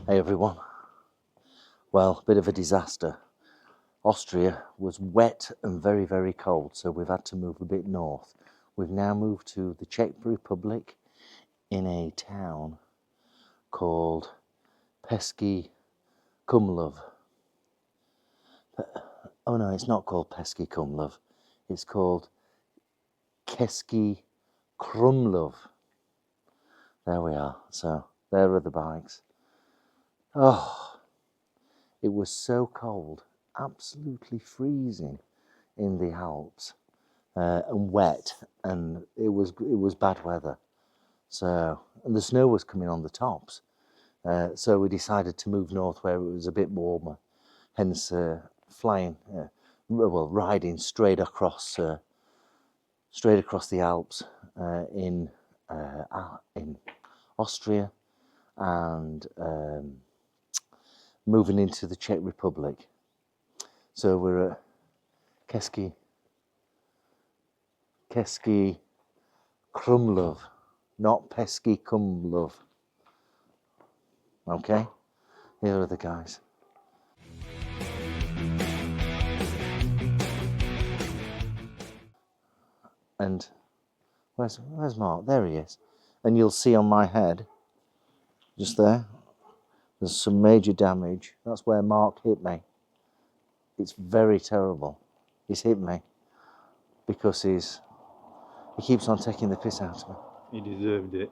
Hey everyone. Well, bit of a disaster. Austria was wet and very, very cold, so we've had to move a bit north. We've now moved to the Czech Republic in a town called Pesky Kumlov. Oh no, it's not called Pesky Kumlov. It's called Kesky Krumlov. There we are. So there are the bikes. Oh, it was so cold, absolutely freezing in the Alps, and wet, and it was bad weather. So, and the snow was coming on the tops. So we decided to move north where it was a bit warmer. Hence, riding straight across the Alps in Austria, and moving into the Czech Republic. So we're at Kesky Krumlov, not Pesky Kumlov. Okay, here are the guys. And where's Mark? There he is. And you'll see on my head, just there, there's some major damage. That's where Mark hit me. It's very terrible. He's hit me because he keeps on taking the piss out of me. He deserved it.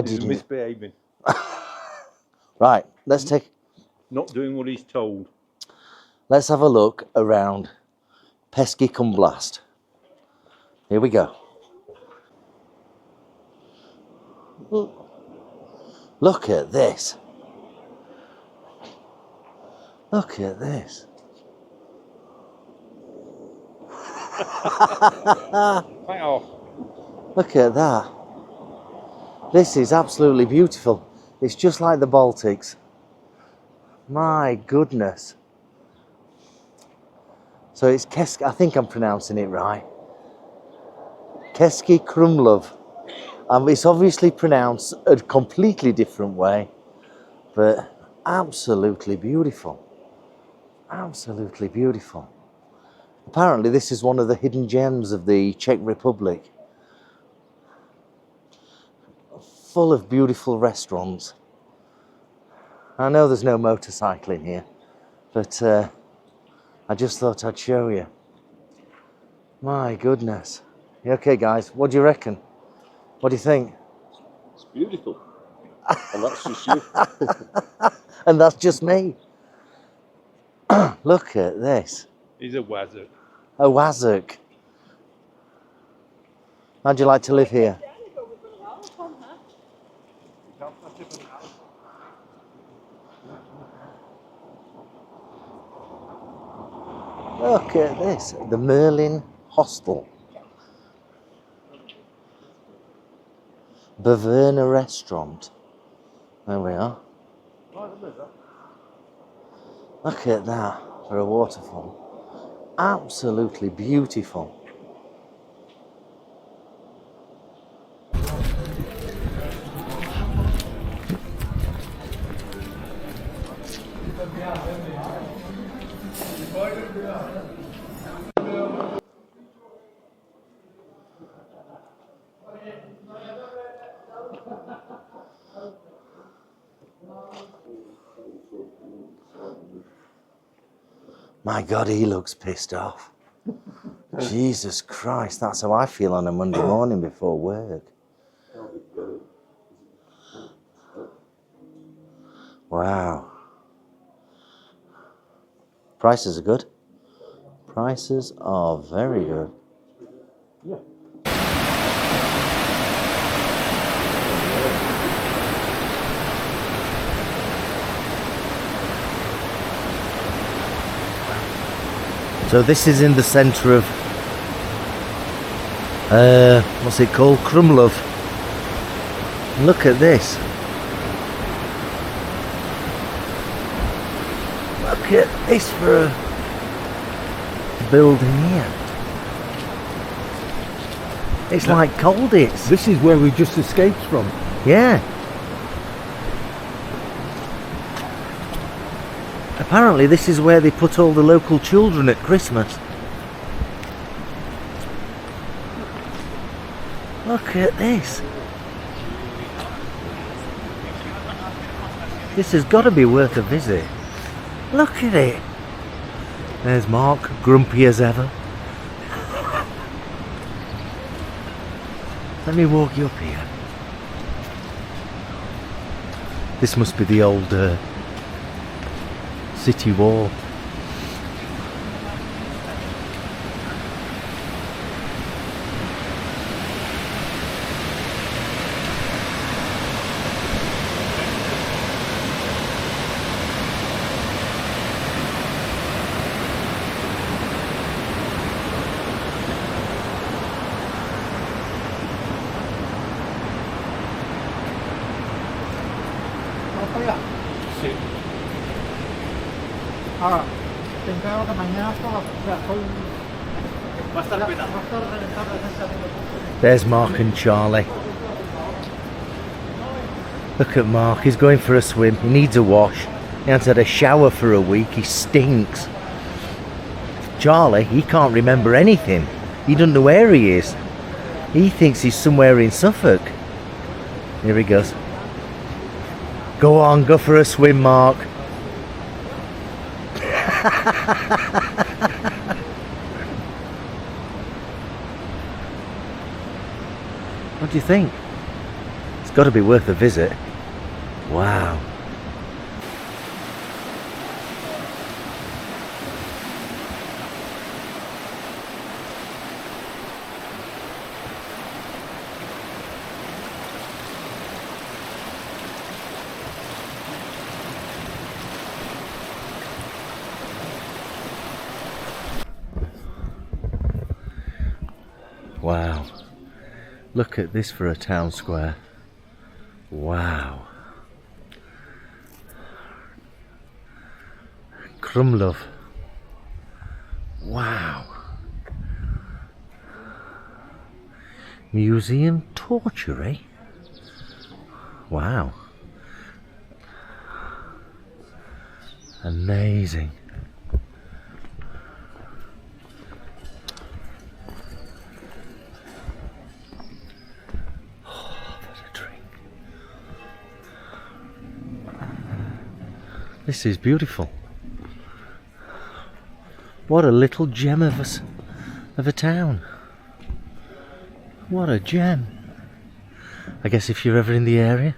He's misbehaving. Right, Not doing what he's told. Let's have a look around Pesky Kumblast. Here we go. Look at this. Look at this. Back off. Look at that. This is absolutely beautiful. It's just like the Baltics. My goodness. So it's I think I'm pronouncing it right. Kesky Krumlov. It's obviously pronounced a completely different way, but absolutely beautiful. Absolutely beautiful. Apparently this is one of the hidden gems of the Czech Republic. Full of beautiful restaurants. I know there's no motorcycling here, but I just thought I'd show you. My goodness. You okay, guys? What do you reckon? What do you think? It's beautiful. And that's just you. And that's just me. Look at this. He's a wazzock. A wazzock. How'd you like to live here? Look at this. The Merlin Hostel. Baverna Restaurant. There we are. Look at that for a waterfall. Absolutely beautiful. My God, he looks pissed off. Jesus Christ, that's how I feel on a Monday morning before work. Wow. Prices are good. Prices are very good. Yeah. So this is in the centre of, what's it called? Krumlov. Look at this. Look at this for a building here. It's like Colditz. This is where we just escaped from. Yeah. Apparently this is where they put all the local children at Christmas. Look at this. This has got to be worth a visit. Look at it. There's Mark, grumpy as ever. Let me walk you up here. This must be the old city wall. There's Mark and Charlie. Look at Mark, he's going for a swim. He needs a wash. He hasn't had a shower for a week. He stinks. Charlie, he can't remember anything. He doesn't know where he is. He thinks he's somewhere in Suffolk. Here he goes. Go on, go for a swim, Mark. What do you think? It's got to be worth a visit. Wow. Wow. Look at this for a town square. Wow. Krumlov. Wow. Museum torture, eh? Wow. Amazing. This is beautiful. What a little gem of a town. What a gem. I guess if you're ever in the area,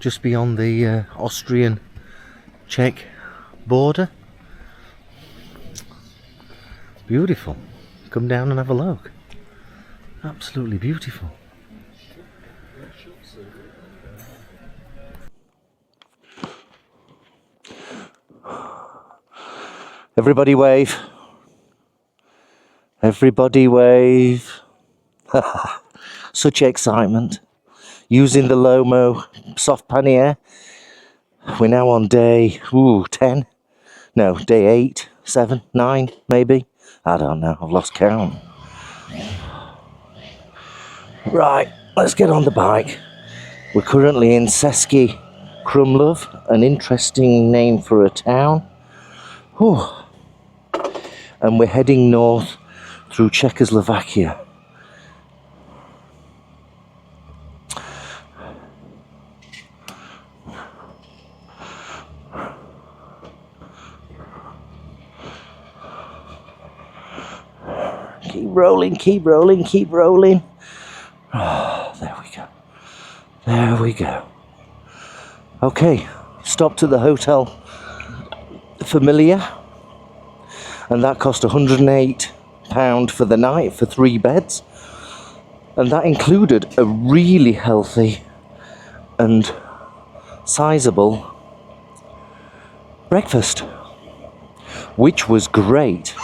just beyond the Austrian-Czech border. Beautiful. Come down and have a look. Absolutely beautiful. Everybody wave. Everybody wave. Such excitement. Using the Lomo soft pannier. We're now on day 10. No, day 8, 7, 9 maybe. I don't know, I've lost count. Right, let's get on the bike. We're currently in Český Krumlov, an interesting name for a town. Whew. And we're heading north through Czechoslovakia. Keep rolling, keep rolling, keep rolling. Oh, there we go. There we go. Okay, stopped at the Hotel Familiar. And that cost £108 for the night for 3 beds. And that included a really healthy and sizable breakfast, which was great.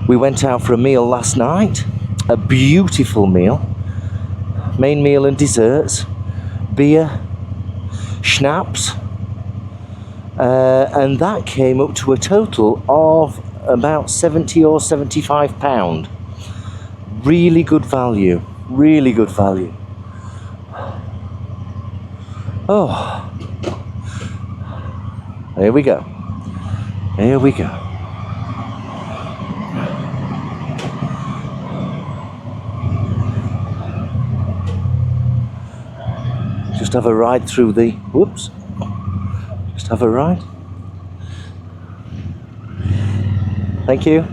We went out for a meal last night, a beautiful meal, main meal and desserts, beer, schnapps, and that came up to a total of about £70 or £75. Really good value, really good value. Oh, here we go. Here we go. Just have a ride through the, whoops, just have a ride. Thank you.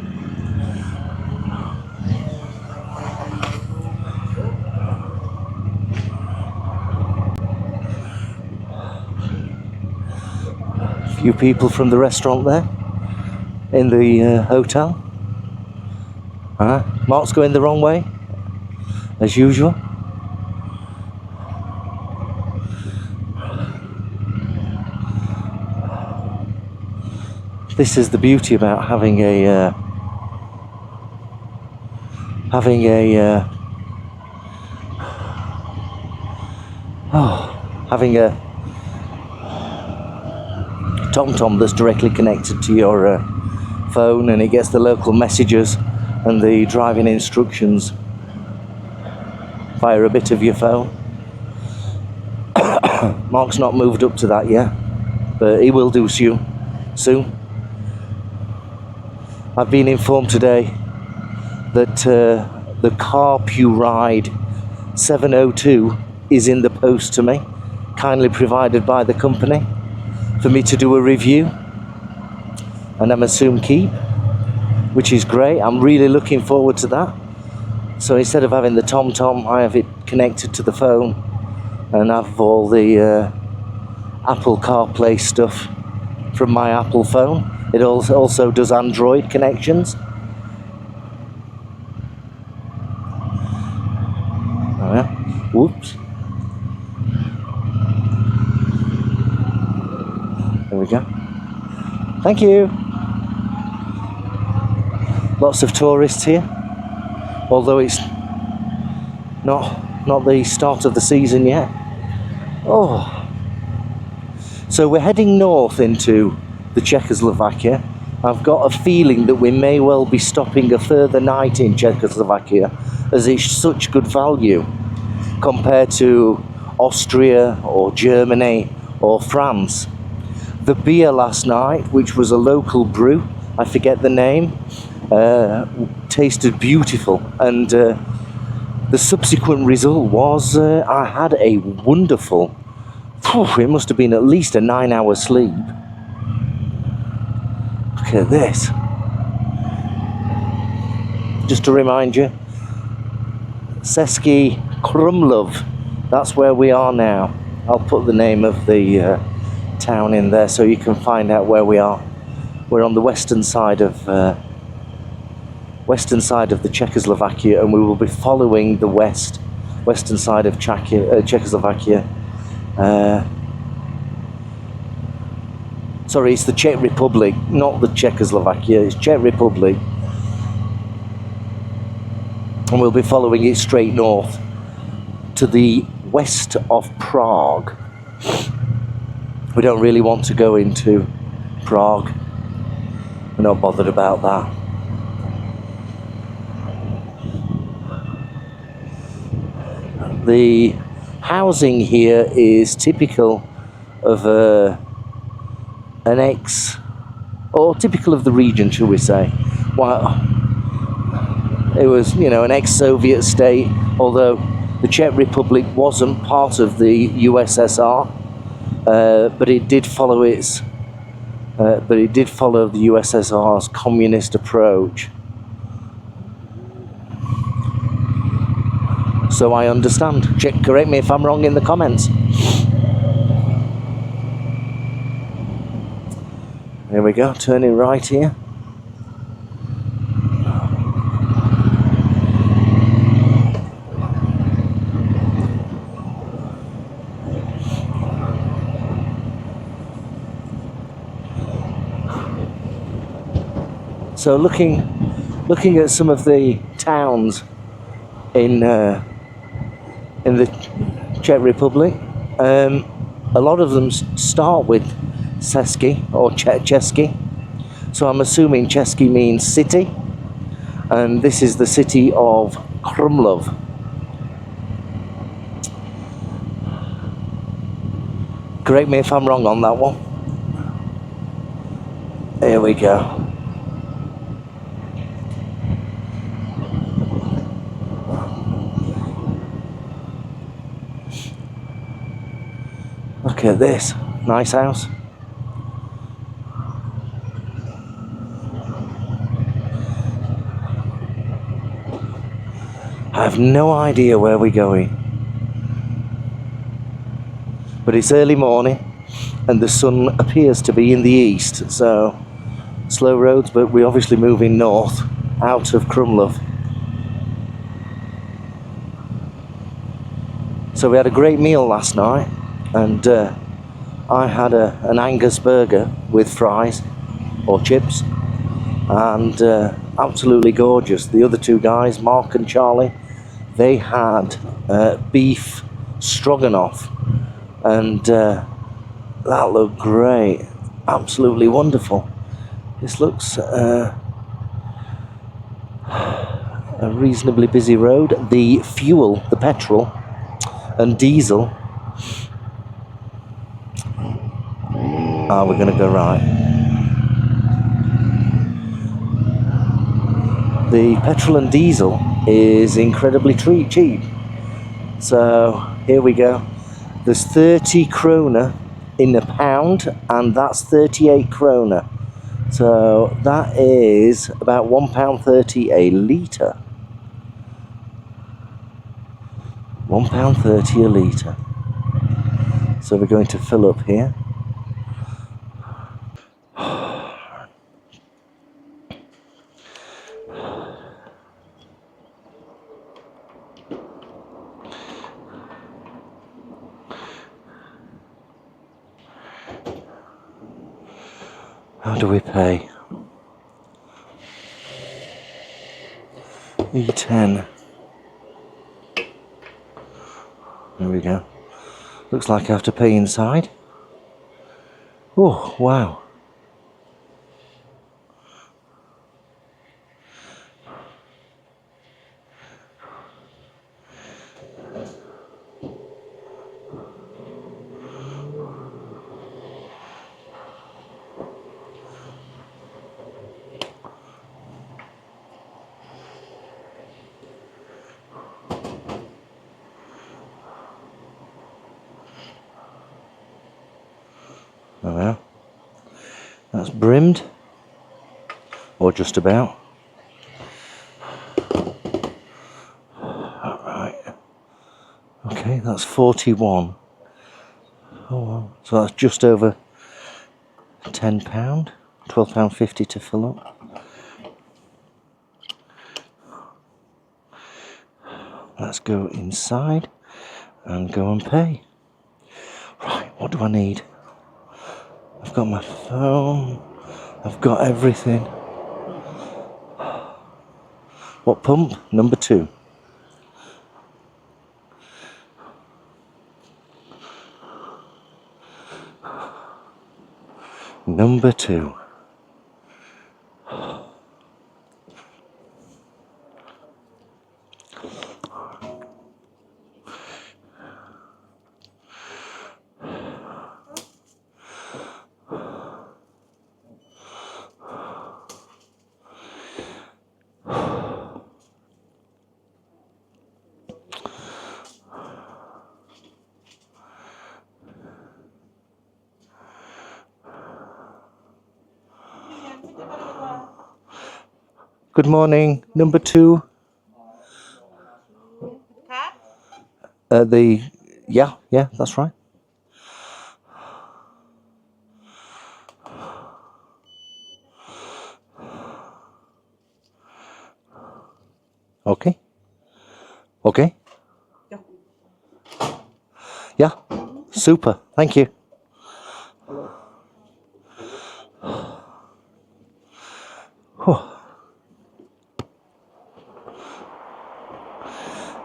A few people from the restaurant there in the hotel. Mark's going the wrong way, as usual. This is the beauty about having a TomTom that's directly connected to your phone, and it gets the local messages and the driving instructions via a bit of your phone. Mark's not moved up to that yet, but he will do soon. I've been informed today that the Carpew Ride 702 is in the post to me, kindly provided by the company, for me to do a review, and I'm soon keep, which is great. I'm really looking forward to that. So instead of having the TomTom, I have it connected to the phone and have all the Apple CarPlay stuff from my Apple phone. It also does Android connections. Whoops. There we go. Thank you. Lots of tourists here, although it's not the start of the season yet. Oh, so we're heading north into the Czechoslovakia. I've got a feeling that we may well be stopping a further night in Czechoslovakia, as it's such good value compared to Austria or Germany or France. The beer last night, which was a local brew, I forget the name, tasted beautiful, and the subsequent result was I had a wonderful, it must have been at least a 9-hour sleep. Look at this. Just to remind you, Český Krumlov, that's where we are now. I'll put the name of the town in there so you can find out where we are. We're on the western side of the Czechoslovakia, and we will be following the western side of Czechoslovakia. Sorry, it's the Czech Republic, not the Czechoslovakia, it's Czech Republic. And we'll be following it straight north to the west of Prague. We don't really want to go into Prague. We're not bothered about that. The housing here is typical of typical of the region, shall we say. Well, it was, an ex-Soviet state, although the Czech Republic wasn't part of the USSR, but it did follow the USSR's communist approach. So I understand. Correct me if I'm wrong in the comments. There we go, turning right here. So looking at some of the towns in the Czech Republic, a lot of them start with Český or Český, so I'm assuming Český means city, and this is the city of Krumlov. Correct me if I'm wrong on that one. Here we go. Look at this. Nice house. I have no idea where we're going. But it's early morning and the sun appears to be in the east, so slow roads, but we're obviously moving north out of Krumlov. So we had a great meal last night, and I had an Angus burger with fries or chips, and absolutely gorgeous. The other two guys, Mark and Charlie, they had beef stroganoff, and that looked great, absolutely wonderful. This looks a reasonably busy road. The fuel, the petrol and diesel, we're going to go right. The petrol and diesel is incredibly cheap. So here we go. There's 30 krona in a pound, and that's 38 krona. So that is about £1.30 a litre. £1.30 a litre. So we're going to fill up here. How do we pay? E10. There we go. Looks like I have to pay inside. Oh, wow. Well, that's brimmed, or just about. Alright. Okay, that's 41. Oh well, so that's just over £10, £12.50 to fill up. Let's go inside and go and pay. Right, what do I need? I've got my phone, I've got everything. What pump? Number 2. Number 2. Good morning, number 2. Yeah, that's right. Okay. Okay. Yeah, super, thank you.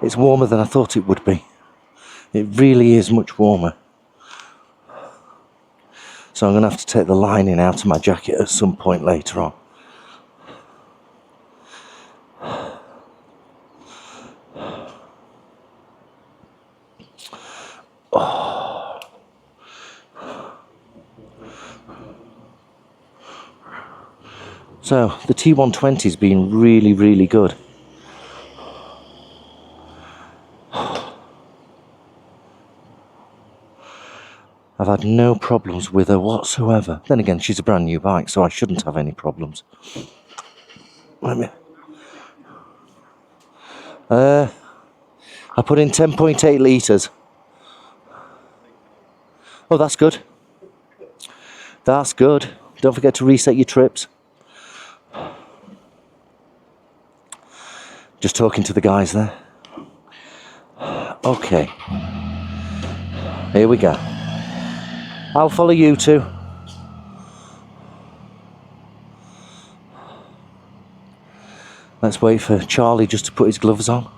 It's warmer than I thought it would be. It really is much warmer. So I'm going to have to take the lining out of my jacket at some point later on. So the T120's been really, really good. I've had no problems with her whatsoever. Then again, she's a brand new bike, so I shouldn't have any problems. Let me... I put in 10.8 litres. Oh, that's good. That's good. Don't forget to reset your trips. Just talking to the guys there. Okay. Here we go. I'll follow you two. Let's wait for Charlie just to put his gloves on.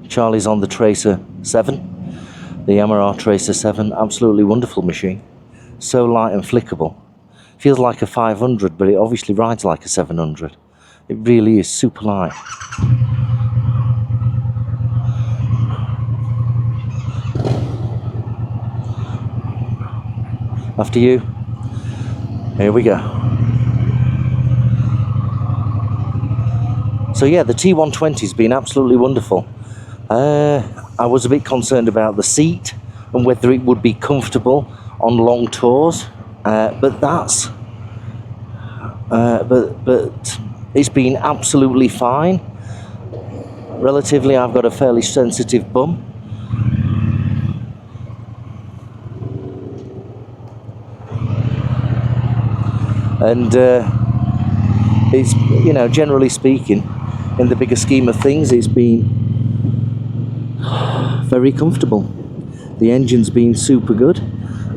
Charlie's on the Tracer 7, the Yamaha Tracer 7, absolutely wonderful machine. So light and flickable. Feels like a 500, but it obviously rides like a 700. It really is super light. After you. Here we go. So yeah, the T120's been absolutely wonderful. I was a bit concerned about the seat and whether it would be comfortable on long tours, but it's been absolutely fine. Relatively, I've got a fairly sensitive bum. And it's, you know, generally speaking, in the bigger scheme of things, it's been very comfortable. The engine's been super good.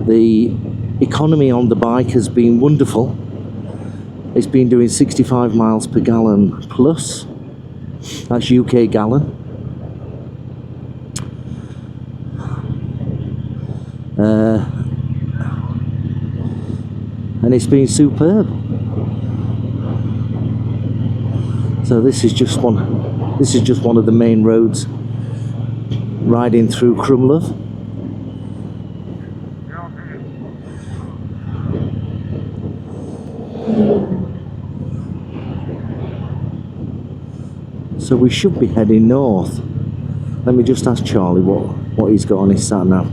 The economy on the bike has been wonderful. It's been doing 65 miles per gallon plus. That's UK gallon. And it's been superb. So this is just one of the main roads riding through Krumlov. So we should be heading north. Let me just ask Charlie what he's got on his sat nav.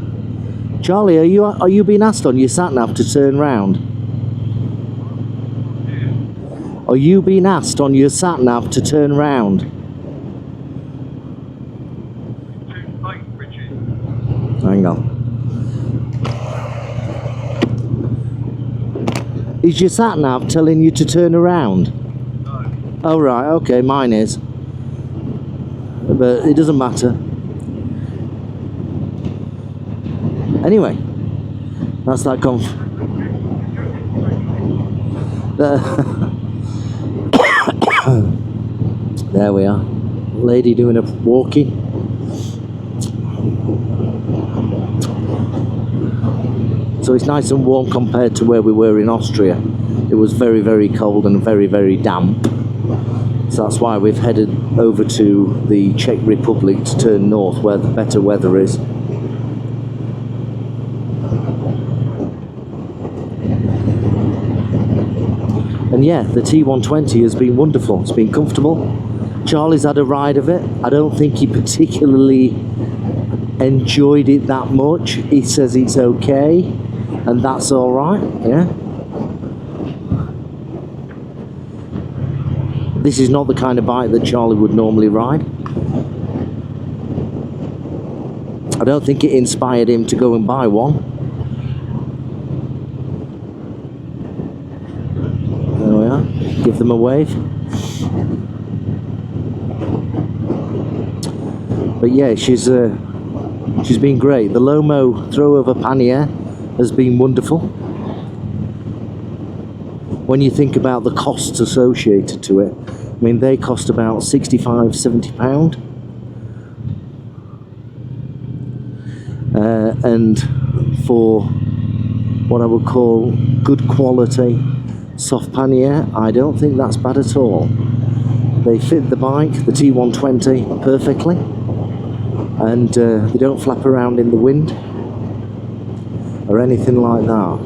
Charlie, are you being asked on your sat nav to turn round? Are you being asked on your sat nav to turn round? Hang on. Is your sat nav telling you to turn around? No. Oh right, okay, mine is. But it doesn't matter. Anyway, that's that there we are. Lady doing a walkie. So it's nice and warm compared to where we were in Austria. It was very, very cold and very, very damp. So that's why we've headed over to the Czech Republic to turn north where the better weather is. And yeah, the T120 has been wonderful. It's been comfortable. Charlie's had a ride of it. I don't think he particularly enjoyed it that much. He says it's okay, and that's all right. Yeah. This is not the kind of bike that Charlie would normally ride. I don't think it inspired him to go and buy one. There we are. Give them a wave. But yeah, she's been great. The Lomo throw-over pannier has been wonderful. When you think about the costs associated to it, I mean, they cost about £65–70. And for what I would call good quality soft pannier, I don't think that's bad at all. They fit the bike, the T120, perfectly, and they don't flap around in the wind or anything like that.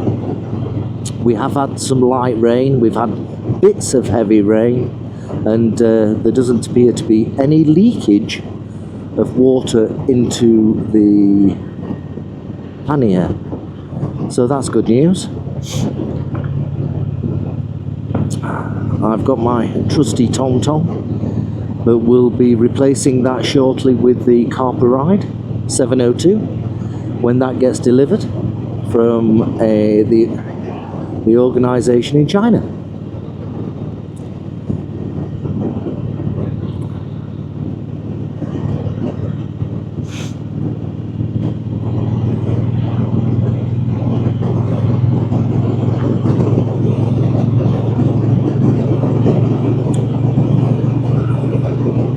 We have had some light rain, we've had bits of heavy rain, and there doesn't appear to be any leakage of water into the pannier. So that's good news. I've got my trusty TomTom, but we'll be replacing that shortly with the Carper Ride 702 when that gets delivered from the organisation in China.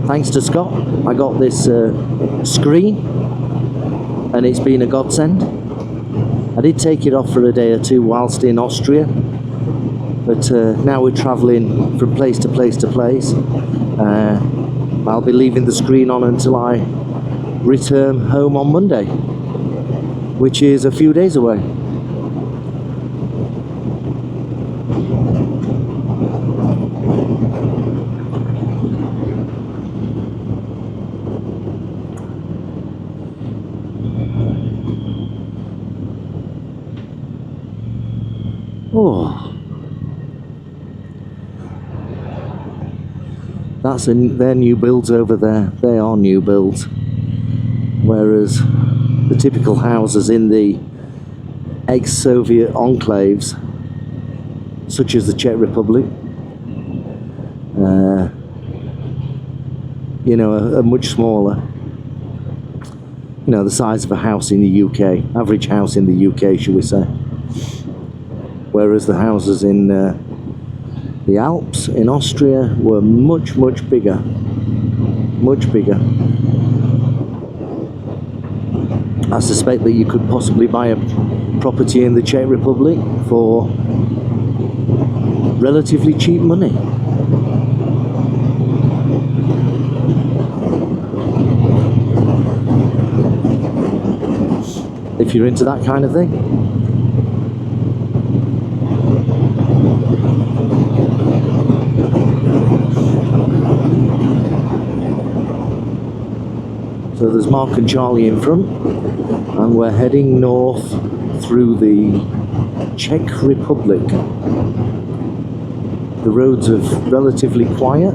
Thanks to Scott, I got this screen, and it's been a godsend. I did take it off for a day or two whilst in Austria, but now we're travelling from place to place to place. I'll be leaving the screen on until I return home on Monday, which is a few days away. Oh, they're new builds over there. They are new builds, whereas the typical houses in the ex-Soviet enclaves, such as the Czech Republic, you know, are much smaller. You know, the size of a house in the UK, average house in the UK, shall we say. Whereas the houses in the Alps in Austria were much, much bigger. Much bigger. I suspect that you could possibly buy a property in the Czech Republic for relatively cheap money. If you're into that kind of thing. So there's Mark and Charlie in front, and we're heading north through the Czech Republic. The roads are relatively quiet,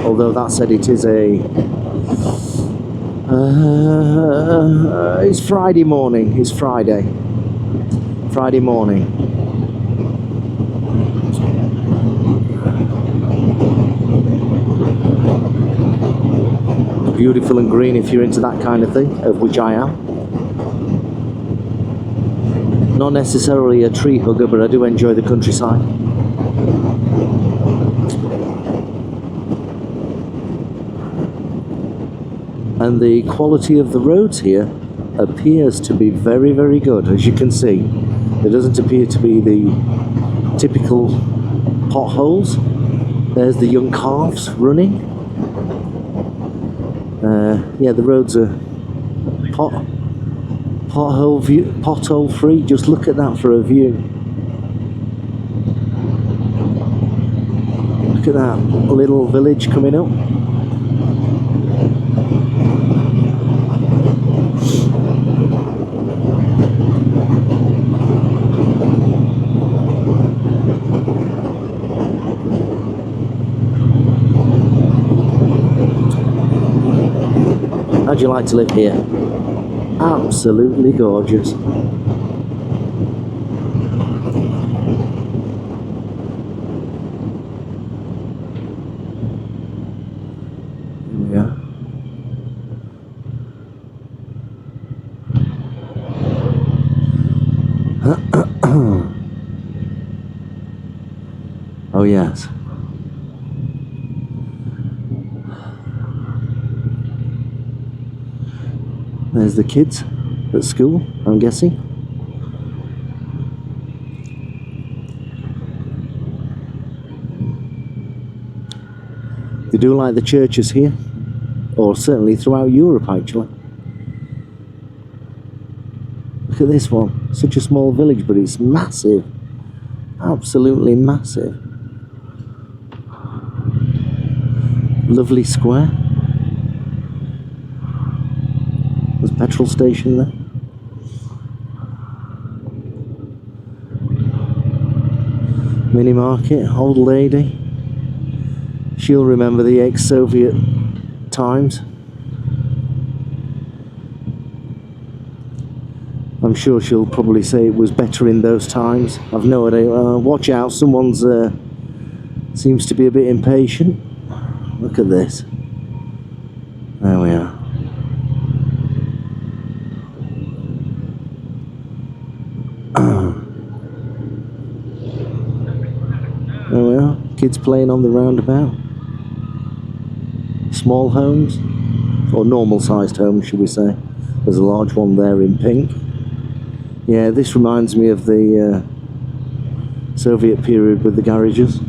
although that said, it is it's Friday morning. It's Friday morning. Beautiful and green if you're into that kind of thing, of which I am. Not necessarily a tree hugger, but I do enjoy the countryside. And the quality of the roads here appears to be very, very good, as you can see. There doesn't appear to be the typical potholes. There's the young calves running. Yeah, the roads are pothole free. Just look at that for a view. Look at that little village coming up. How'd you like to live here? Absolutely gorgeous. Here we are. Oh yes. There's the kids at school, I'm guessing. They do like the churches here, or certainly throughout Europe actually. Look look at this one. Such a small village, but it's massive. Absolutely massive. Lovely square. There's a petrol station there. Mini market, old lady. She'll remember the ex-Soviet times. I'm sure she'll probably say it was better in those times. I've no idea. Watch out, someone's seems to be a bit impatient. Look at this. There we are. There we are. Kids playing on the roundabout. Small homes, or normal-sized homes, should we say. There's a large one there in pink. Yeah, this reminds me of the Soviet period with the garages.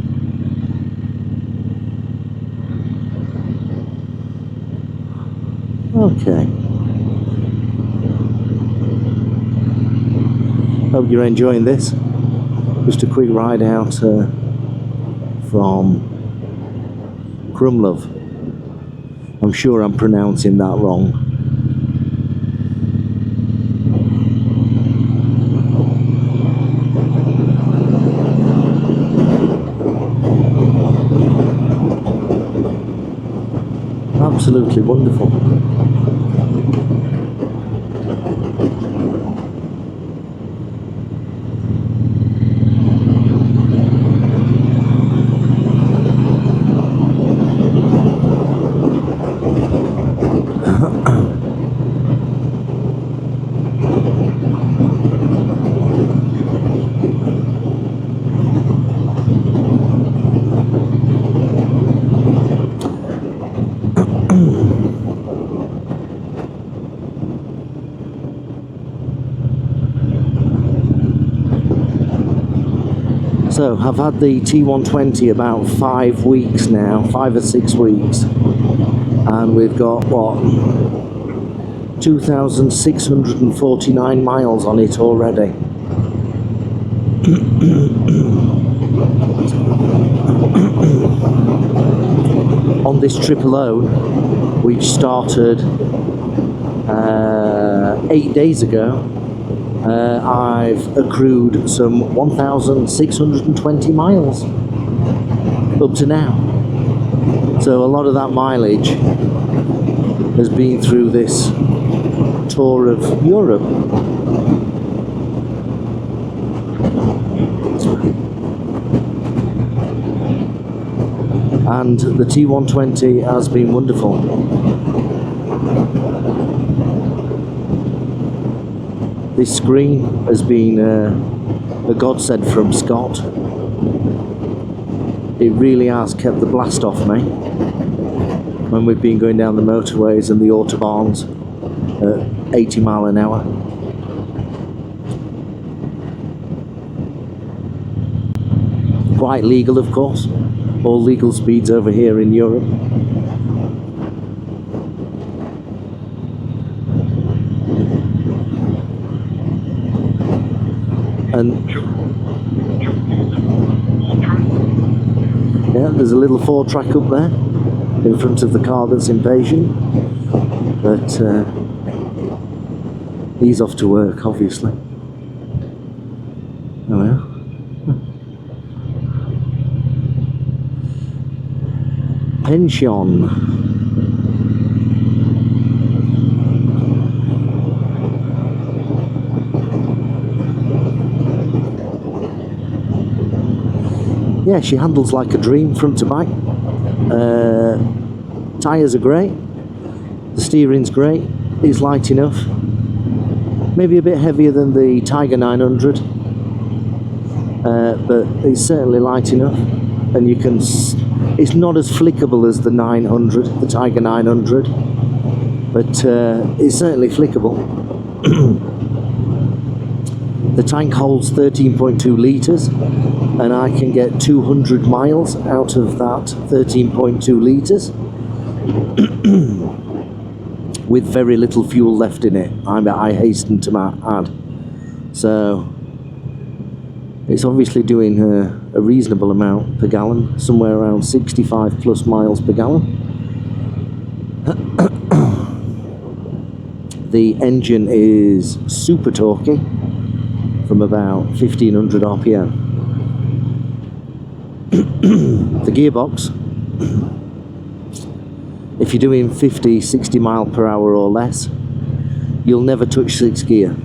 Okay. Hope you're enjoying this. Just a quick ride out from Krumlov. I'm sure I'm pronouncing that wrong. Absolutely wonderful. So I've had the T120 about 5 weeks now, 5 or 6 weeks, and we've got what, 2,649 miles on it already. On this trip alone, which started 8 days ago, I've accrued some 1,620 miles up to now. So a lot of that mileage has been through this tour of Europe. And the T120 has been wonderful. This screen has been a godsend from Scott. It really has kept the blast off me when we've been going down the motorways and the autobahns at 80 mile an hour. Quite legal, of course. All legal speeds over here in Europe. And yeah, there's a little 4-track up there in front of the car that's impatient, but he's off to work, obviously. Oh well. Pension. Yeah, she handles like a dream front to back. Tyres are great. The steering's great. It's light enough. Maybe a bit heavier than the Tiger 900, but it's certainly light enough. And you can. It's not as flickable as the 900, the Tiger 900, but it's certainly flickable. The tank holds 13.2 litres, and I can get 200 miles out of that 13.2 litres with very little fuel left in it, I hasten to add. So it's obviously doing a reasonable amount per gallon, somewhere around 65 plus miles per gallon. The engine is super torquey from about 1500 RPM. The gearbox, if you're doing 50, 60 mile per hour or less, you'll never touch 6th gear.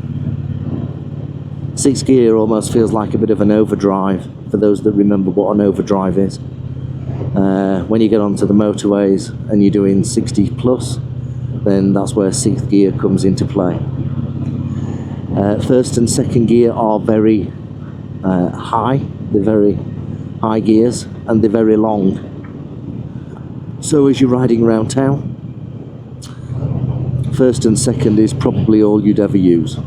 6th gear almost feels like a bit of an overdrive, for those that remember what an overdrive is. When you get onto the motorways and you're doing 60 plus, then that's where 6th gear comes into play. 1st and 2nd gear are very high, they're very high gears, and they're very long. So as you're riding around town, 1st and 2nd is probably all you'd ever use.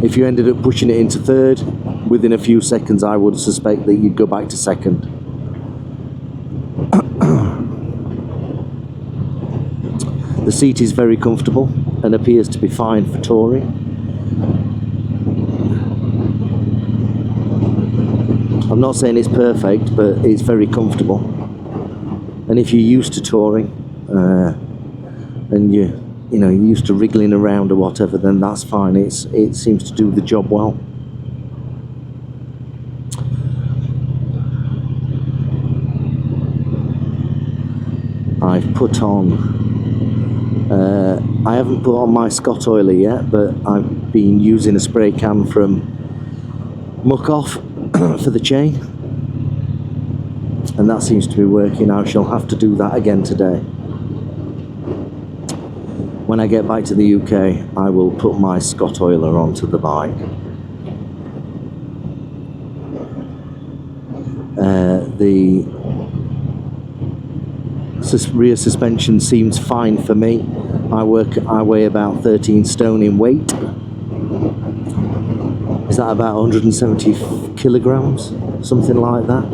If you ended up pushing it into 3rd, within a few seconds I would suspect that you'd go back to 2nd. The seat is very comfortable and appears to be fine for touring. I'm not saying it's perfect, but it's very comfortable. And if you're used to touring and you're used to wriggling around or whatever, then that's fine. It seems to do the job well. I've put on I haven't put on my Scott oiler yet, but I've been using a spray can from Muck Off for the chain, and that seems to be working. I shall have to do that again today. When I get back to the UK, I will put my Scott oiler onto the bike. The rear suspension seems fine for me. I weigh about 13 stone in weight. Is that about 170 kilograms? Something like that.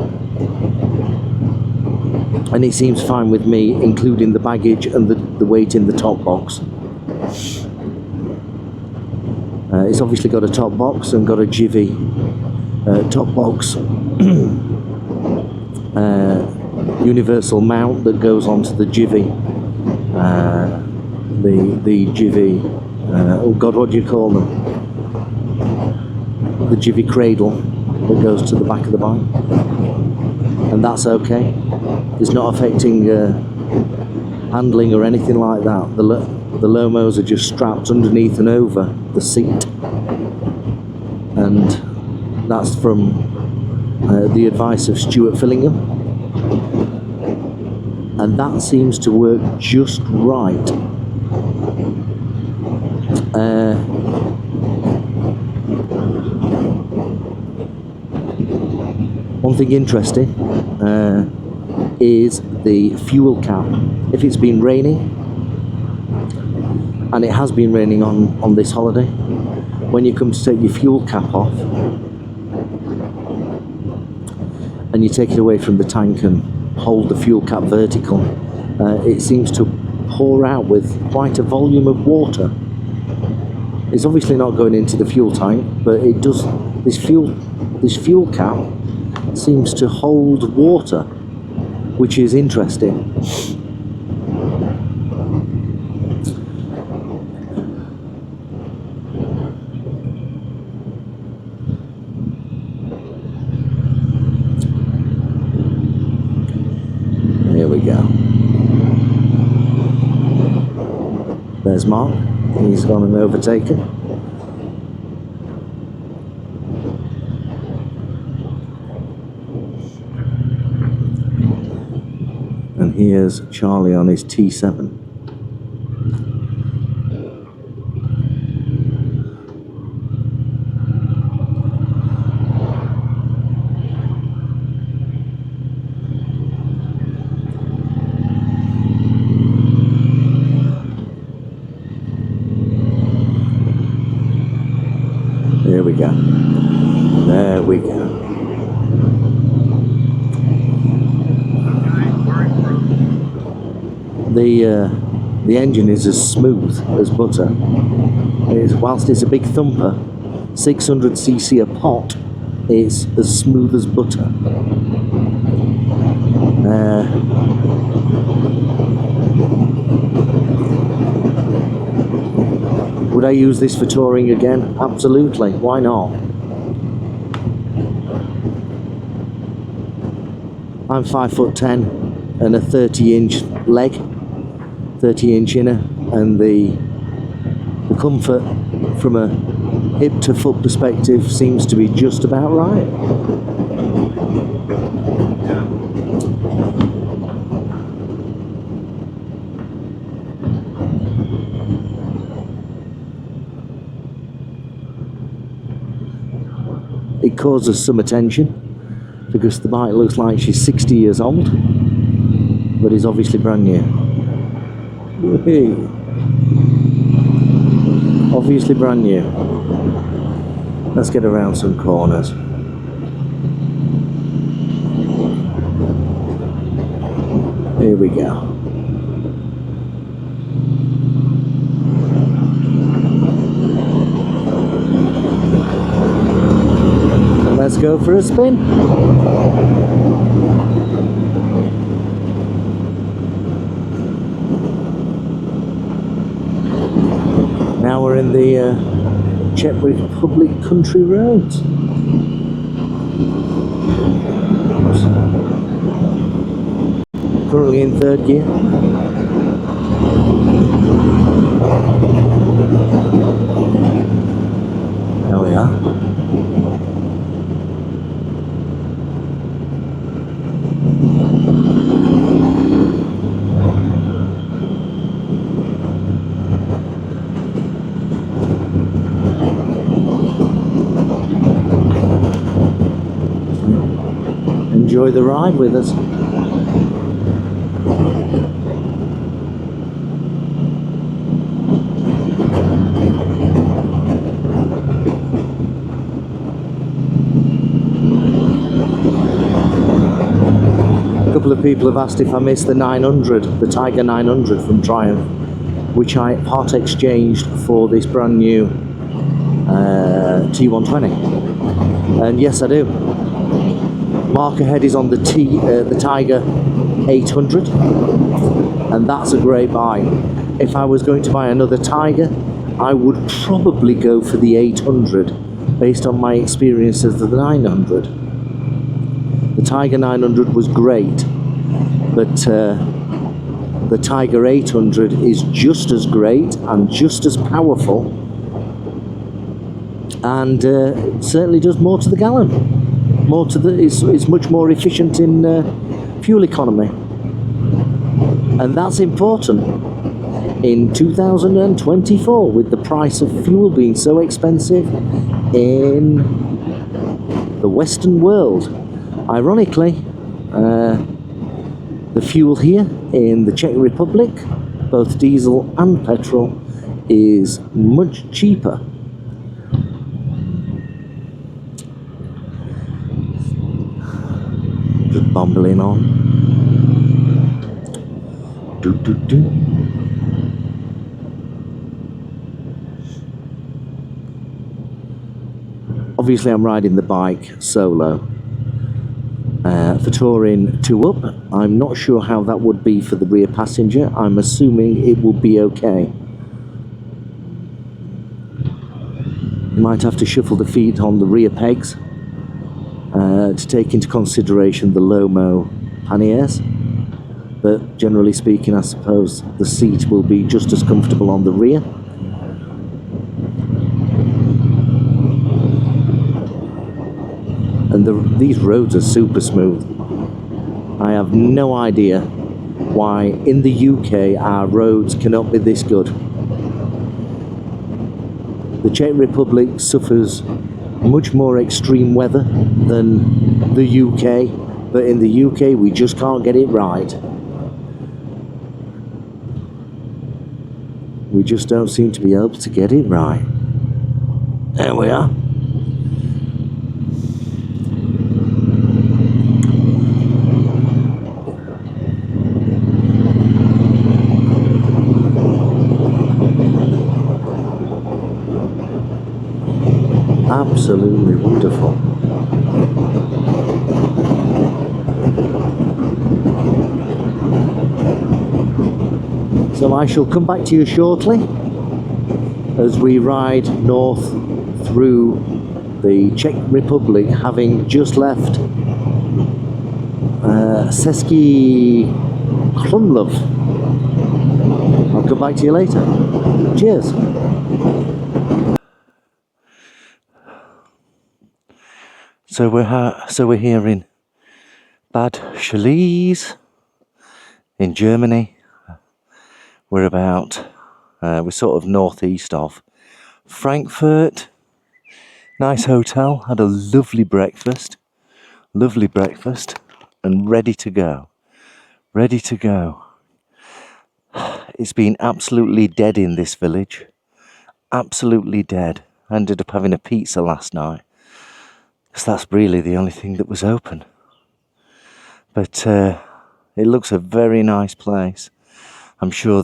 And it seems fine with me, including the baggage and the weight in the top box. It's obviously got a top box and got a jivvy top box universal mount that goes onto the jivvy. The jivvy, oh god, what do you call them? The jivvy cradle that goes to the back of the bike, and that's okay. It's not affecting handling or anything like that. The Lomos are just strapped underneath and over the seat, and that's from the advice of Stuart Fillingham, and that seems to work just right. One thing interesting is the fuel cap. If it's been raining, and it has been raining on this holiday, when you come to take your fuel cap off and you take it away from the tank and hold the fuel cap vertical, it seems to pour out with quite a volume of water. It's obviously not going into the fuel tank, but it does. This fuel cap seems to hold water, which is interesting. Here we go. There's Mark. He's gone and overtaken. And here's Charlie on his T7. There we go. There we go. The engine is as smooth as butter. Whilst it's a big thumper, 600cc a pot, it's as smooth as butter. Would I use this for touring again? Absolutely, why not? I'm 5'10" and a 30-inch leg, 30-inch inner, and the comfort from a hip to foot perspective seems to be just about right. It causes some attention because the bike looks like she's 60 years old, but is obviously brand new. Whee! Obviously brand new. Let's get around some corners. Here we go. Let's go for a spin. Now we're in the Czech Republic country roads. Currently in third gear. There we are. Enjoy the ride with us. A couple of people have asked if I missed the 900, the Tiger 900 from Triumph, which I part exchanged for this brand new T120. And yes, I do. Mark ahead is on the Tiger 800, and that's a great buy. If I was going to buy another Tiger, I would probably go for the 800 based on my experiences of the 900. The Tiger 900 was great, but the Tiger 800 is just as great and just as powerful, and certainly does more to the gallon. It's much more efficient in fuel economy, and that's important in 2024 with the price of fuel being so expensive in the Western world. Ironically, the fuel here in the Czech Republic, both diesel and petrol, is much cheaper. Just bumbling on. Obviously I'm riding the bike solo. For touring 2 up, I'm not sure how that would be for the rear passenger. I'm assuming it will be okay. You might have to shuffle the feet on the rear pegs to take into consideration the low-mo panniers, but generally speaking I suppose the seat will be just as comfortable on the rear. And these roads are super smooth. I have no idea why in the UK our roads cannot be this good. The Czech Republic suffers much more extreme weather than the UK, but in the UK we just can't get it right. We just don't seem to be able to get it right. There we are. Absolutely wonderful. So I shall come back to you shortly as we ride north through the Czech Republic, having just left Český Krumlov. I'll come back to you later. Cheers. So we're here in Bad Schließ in Germany. We're we're sort of northeast of Frankfurt. Nice hotel, had a lovely breakfast, and ready to go. It's been absolutely dead in this village, absolutely dead. I ended up having a pizza last night, because that's really the only thing that was open. But it looks a very nice place. I'm sure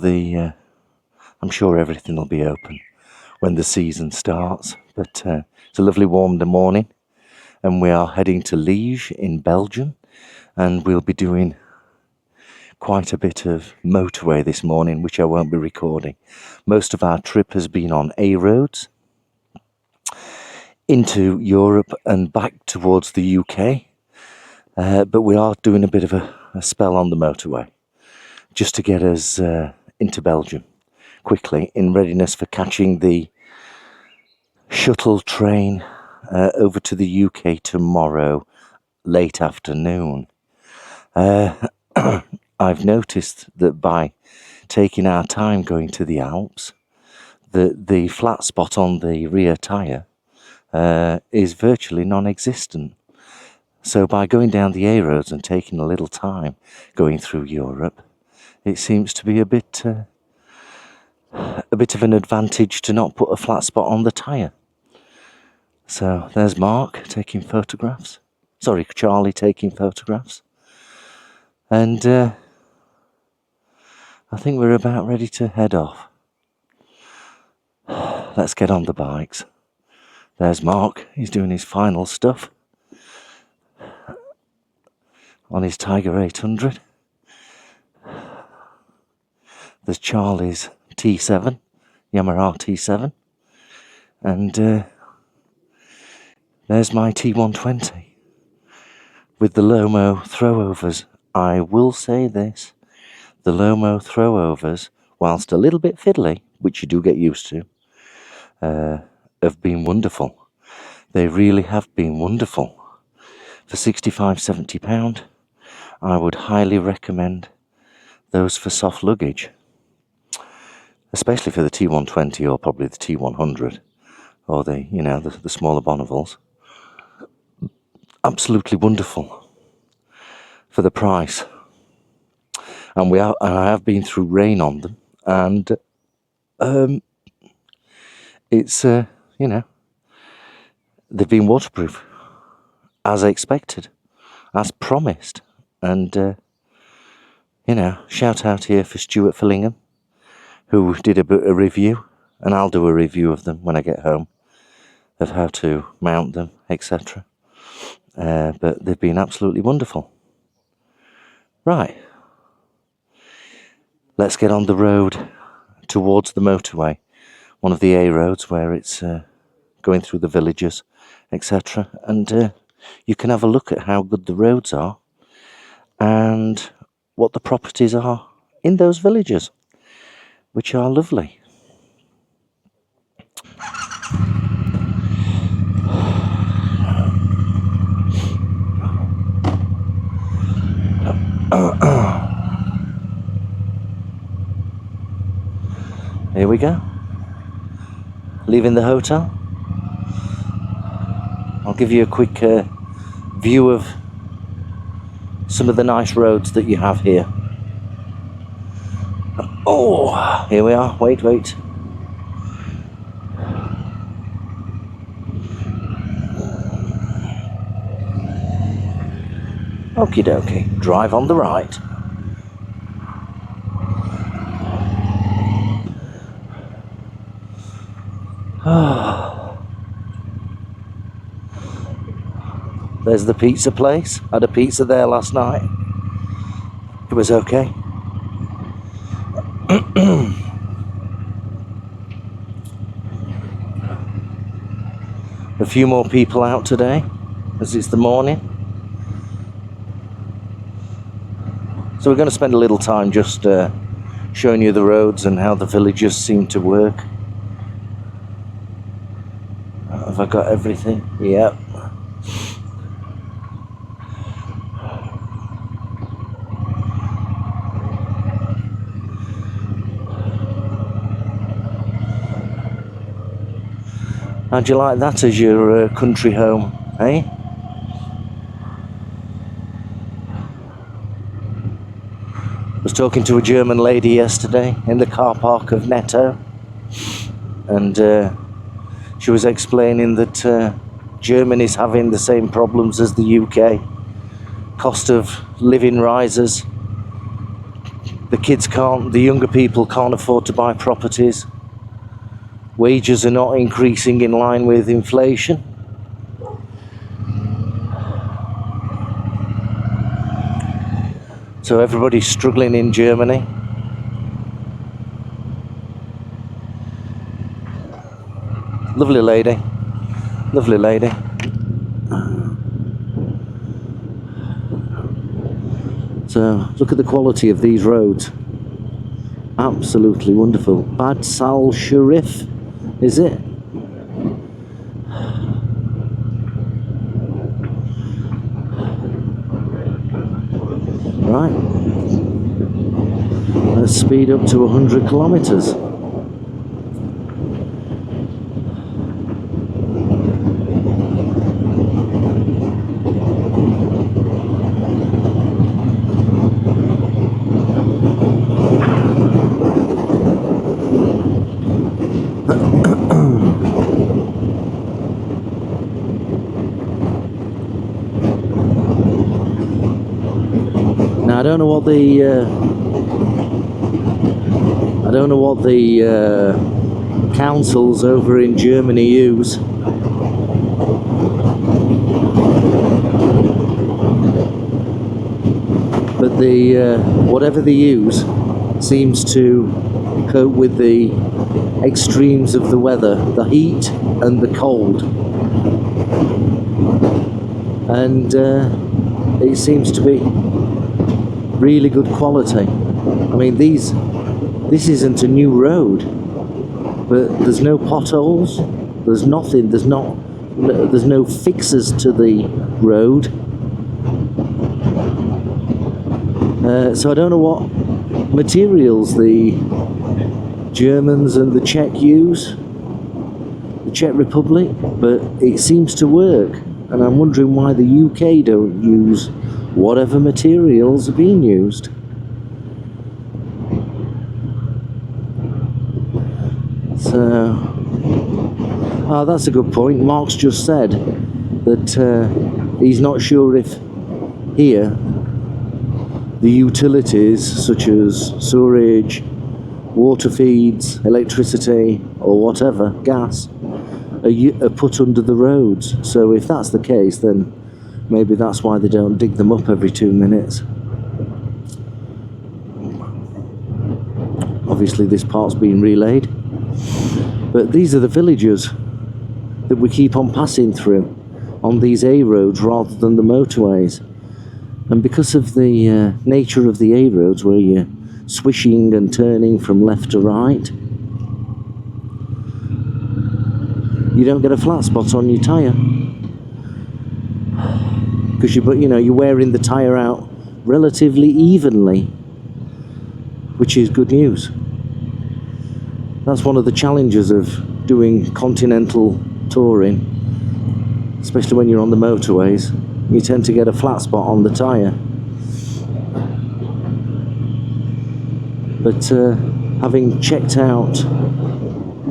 everything will be open when the season starts. But it's a lovely warm morning, and we are heading to Liège in Belgium, and we'll be doing quite a bit of motorway this morning, which I won't be recording. Most of our trip has been on A roads into Europe and back towards the UK, but we are doing a bit of a spell on the motorway just to get us into Belgium quickly, in readiness for catching the shuttle train over to the UK tomorrow late afternoon. I've noticed that by taking our time going to the Alps, the flat spot on the rear tyre is virtually non-existent. So by going down the A roads and taking a little time going through Europe, it seems to be a bit of an advantage to not put a flat spot on the tyre. So there's Mark taking photographs. Sorry, Charlie taking photographs. And I think we're about ready to head off. Let's get on the bikes. There's Mark, he's doing his final stuff on his Tiger 800. There's Charlie's T7, Yamaha T7. And there's my T120 with the Lomo throwovers. I will say this, the Lomo throwovers, whilst a little bit fiddly, which you do get used to, have been wonderful. They really have been wonderful. For £65–70, I would highly recommend those for soft luggage, especially for the T120 or probably the T100 or the smaller Bonnevils. Absolutely wonderful for the price. And I have been through rain on them, and it's they've been waterproof as expected, as promised. And shout out here for Stuart Fillingham, who did a review, and I'll do a review of them when I get home, of how to mount them, etc. But they've been absolutely wonderful. Right, let's get on the road towards the motorway, one of the A roads where it's going through the villages, etc. And you can have a look at how good the roads are and what the properties are in those villages, which are lovely. Here we go. Leaving the hotel. I'll give you a quick view of some of the nice roads that you have here. Oh, here we are. Wait. Okie dokie. Drive on the right. There's the pizza place. Had a pizza there last night. It was okay. A few more people out today, as it's the morning. So we're going to spend a little time just showing you the roads and how the villages seem to work. Have I got everything? Yep. How'd you like that as your country home, eh? I was talking to a German lady yesterday in the car park of Netto, and she was explaining that Germany's having the same problems as the UK. Cost of living rises. The younger people can't afford to buy properties. Wages are not increasing in line with inflation. So everybody's struggling in Germany. Lovely lady. Lovely lady. So look at the quality of these roads. Absolutely wonderful. Bad Sal Sharif, is it? Right. Let's speed up to 100 kilometers. I don't know what the councils over in Germany use, but whatever they use seems to cope with the extremes of the weather, the heat and the cold, and it seems to be really good quality. I mean, this isn't a new road, but there's no potholes, there's nothing, there's no fixes to the road. So I don't know what materials the Germans and the Czech use, the Czech Republic, but it seems to work, and I'm wondering why the UK don't use whatever materials are being used. So, that's a good point. Mark's just said that he's not sure if here the utilities such as sewerage, water feeds, electricity or whatever, gas, are put under the roads. So if that's the case, then maybe that's why they don't dig them up every 2 minutes. Obviously this part's being relayed. But these are the villages that we keep on passing through on these A roads rather than the motorways. And because of the nature of the A roads, where you're swishing and turning from left to right, you don't get a flat spot on your tyre. Because you're wearing the tyre out relatively evenly, which is good news. That's one of the challenges of doing continental touring, especially when you're on the motorways. You tend to get a flat spot on the tyre. But having checked out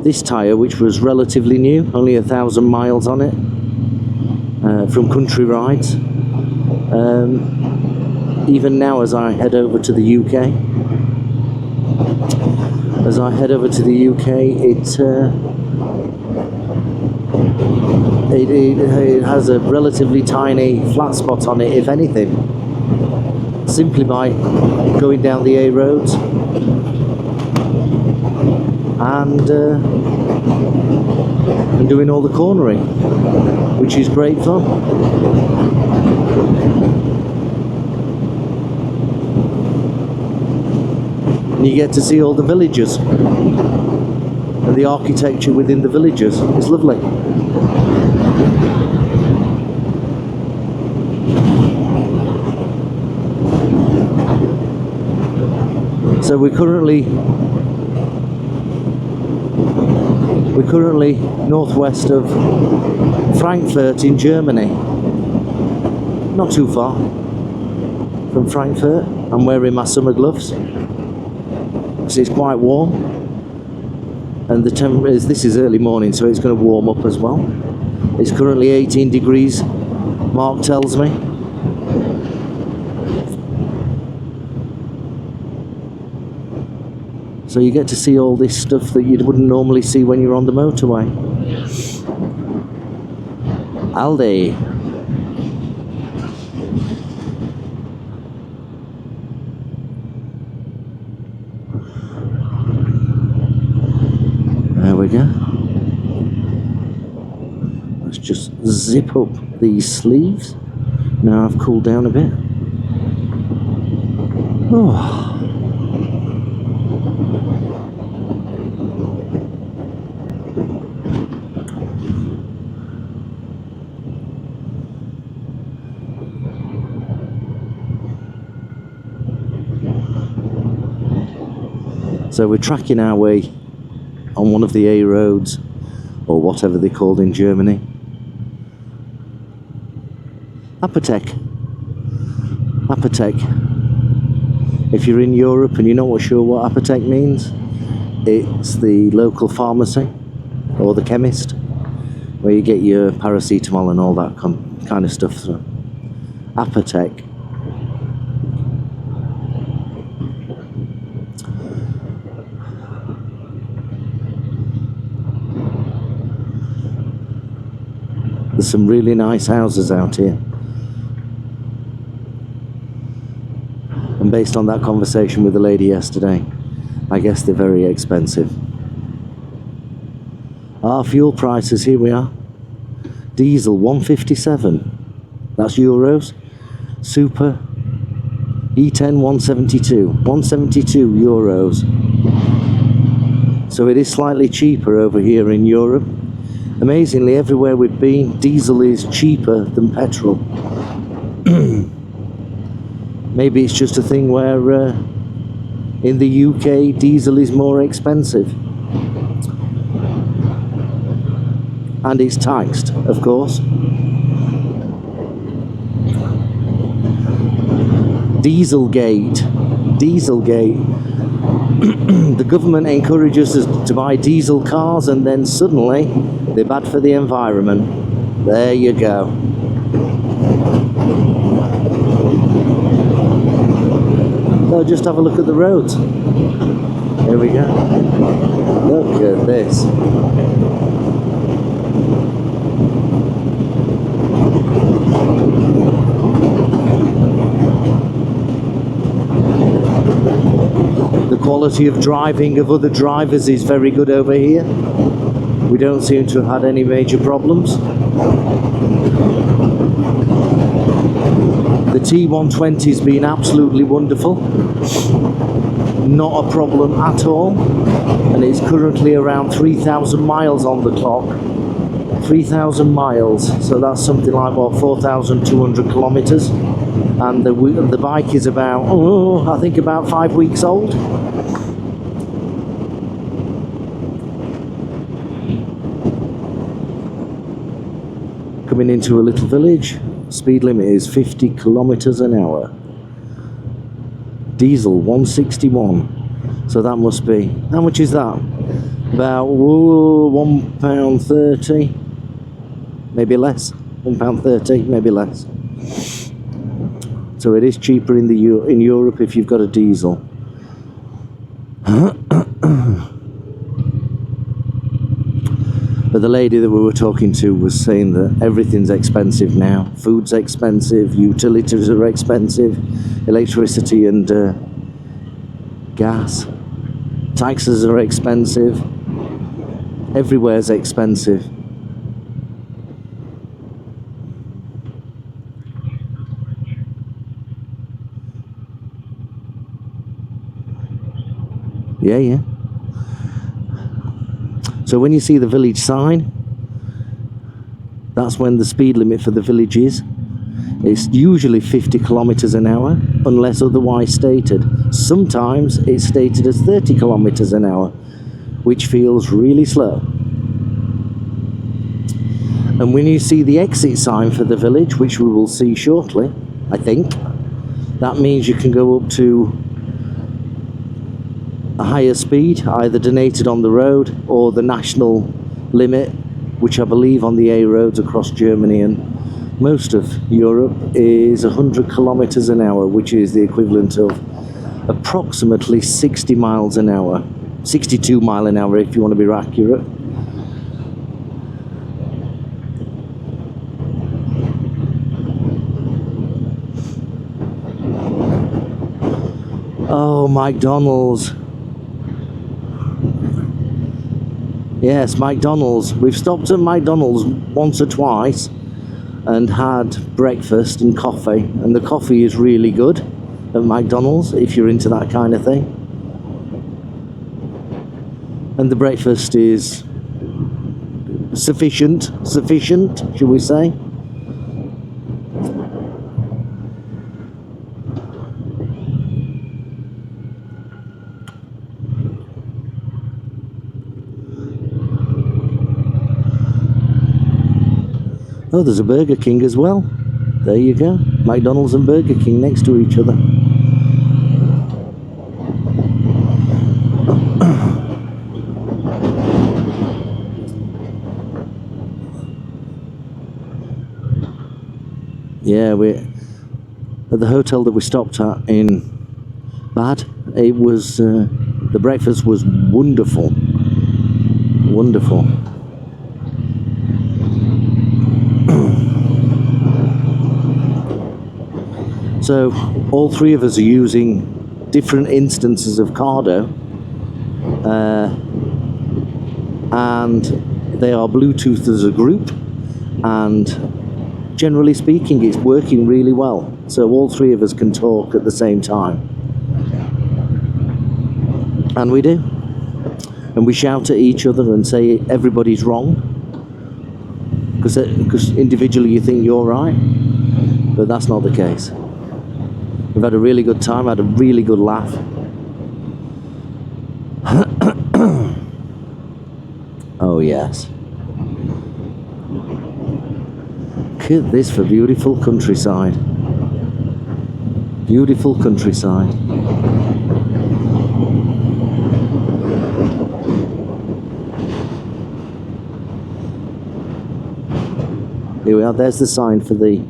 this tyre, which was relatively new, only 1,000 miles on it, from country rides, even now as I head over to the UK, it has a relatively tiny flat spot on it, if anything, simply by going down the A roads and doing all the cornering, which is great fun. And you get to see all the villages and the architecture within the villages. It's lovely. So we're currently northwest of Frankfurt in Germany. Not too far from Frankfurt. I'm wearing my summer gloves. So it's quite warm, and the temperature is, this is early morning, so it's going to warm up as well. It's currently 18 degrees, Mark tells me. So you get to see all this stuff that you wouldn't normally see when you're on the motorway. Aldi. There we go. Let's just zip up these sleeves. Now I've cooled down a bit. Oh. So we're tracking our way on one of the A roads, or whatever they're called in Germany. Apotheke. Apotheke. If you're in Europe and you're not sure what apotheke means, it's the local pharmacy or the chemist where you get your paracetamol and all that kind of stuff. So, apotheke. There's some really nice houses out here. And based on that conversation with the lady yesterday, I guess they're very expensive. Our fuel prices, here we are. Diesel 157, that's euros. Super E10 172 euros. So it is slightly cheaper over here in Europe. Amazingly, everywhere we've been, diesel is cheaper than petrol. Maybe it's just a thing where in the UK diesel is more expensive. And it's taxed, of course. Dieselgate. Dieselgate. The government encourages us to buy diesel cars, and then suddenly they're bad for the environment. There you go. So just have a look at the roads. Here we go. Look at this. The quality of driving of other drivers is very good over here. We don't seem to have had any major problems. The T120 has been absolutely wonderful. Not a problem at all. And it's currently around 3,000 miles on the clock. 3,000 miles. So that's something like, what, 4,200 kilometers. And the bike is about, I think about 5 weeks old. Coming into a little village. Speed limit is 50 kilometers an hour. Diesel 161. So that must be, how much is that? About £1.30, maybe less. £1.30, maybe less. So it is cheaper in Europe if you've got a diesel. But the lady that we were talking to was saying that everything's expensive now. Food's expensive, utilities are expensive, electricity and gas. Taxes are expensive. Everywhere's expensive. Yeah. So when you see the village sign, that's when the speed limit for the village is. It's usually 50 kilometers an hour, unless otherwise stated. Sometimes it's stated as 30 kilometers an hour, which feels really slow. And when you see the exit sign for the village, which we will see shortly, I think, that means you can go up to a higher speed, either donated on the road or the national limit, which I believe on the A roads across Germany and most of Europe is 100 kilometers an hour, which is the equivalent of approximately 60 miles an hour, 62 mile an hour if you want to be accurate. Oh, McDonald's. Yes, McDonald's. We've stopped at McDonald's once or twice and had breakfast and coffee, and the coffee is really good at McDonald's if you're into that kind of thing. And the breakfast is sufficient, should we say. Oh, there's a Burger King as well. There you go. McDonald's and Burger King next to each other. Yeah, we at the hotel that we stopped at in Bad. It was the breakfast was wonderful. Wonderful. So all three of us are using different instances of Cardo, and they are Bluetooth as a group, and generally speaking it's working really well. So all three of us can talk at the same time, and we do, and we shout at each other and say everybody's wrong, because individually you think you're right, but that's not the case. We've had a really good time, had a really good laugh. Oh yes. Look at this for beautiful countryside. Beautiful countryside. Here we are, there's the sign for the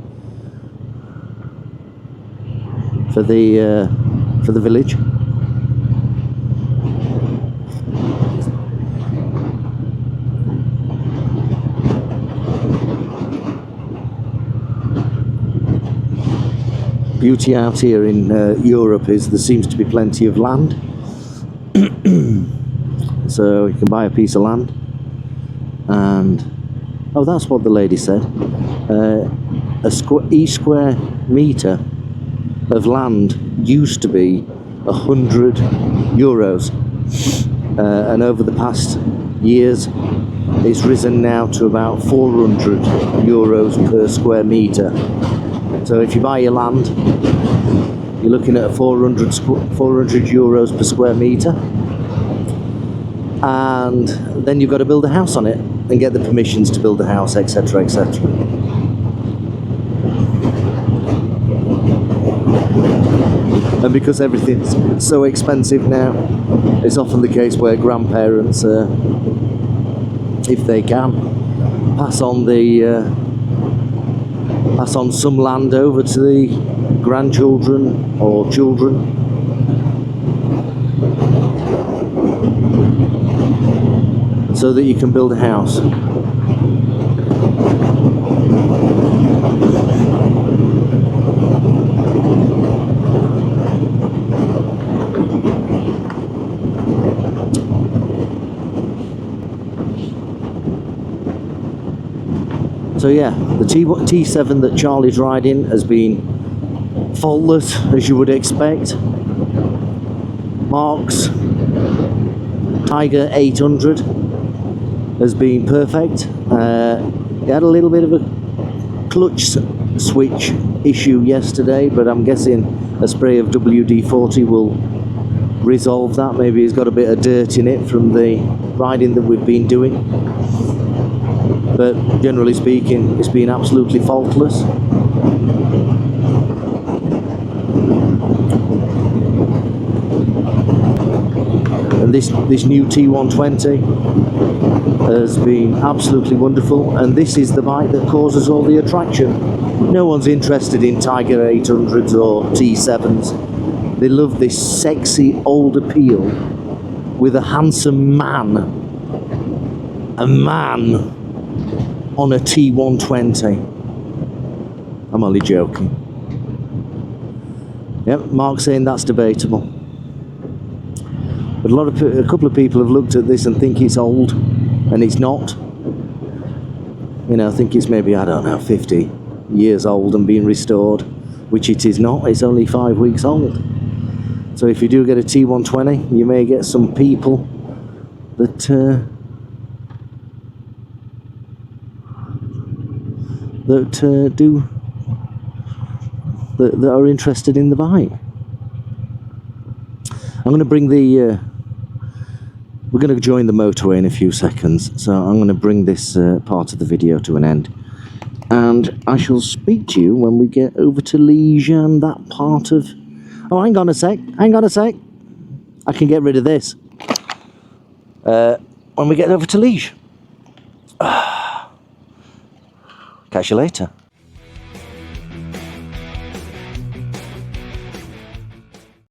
village. Beauty out here in Europe is there seems to be plenty of land. So you can buy a piece of land, and oh, that's what the lady said. Each square meter of land used to be 100 euros, and over the past years it's risen now to about 400 euros per square meter. So if you buy your land, you're looking at 400 euros per square meter, and then you've got to build a house on it and get the permissions to build a house, etc, etc. And because everything's so expensive now, it's often the case where grandparents, if they can, pass on some land over to the grandchildren or children. so that you can build a house. So yeah, the T7 that Charlie's riding has been faultless, as you would expect. Mark's Tiger 800 has been perfect. He had a little bit of a clutch switch issue yesterday, but I'm guessing a spray of WD-40 will resolve that. Maybe he's got a bit of dirt in it from the riding that we've been doing. But generally speaking, it's been absolutely faultless. And this new T120 has been absolutely wonderful, and this is the bike that causes all the attraction. No one's interested in Tiger 800s or T7s. They love this sexy old appeal with a handsome man. A man on a T120. I'm only joking. Yep, Mark's saying that's debatable. But a couple of people have looked at this and think it's old, and it's not. You know, I think it's maybe, I don't know, 50 years old and being restored, which it is not. It's only 5 weeks old. So if you do get a T120, you may get some people that that are interested in the bike. I'm going to bring the we're going to join the motorway in a few seconds, so I'm going to bring this part of the video to an end, and I shall speak to you when we get over to Liège and that part of... Oh, hang on a sec, I can get rid of this when we get over to Liège. Catch you later.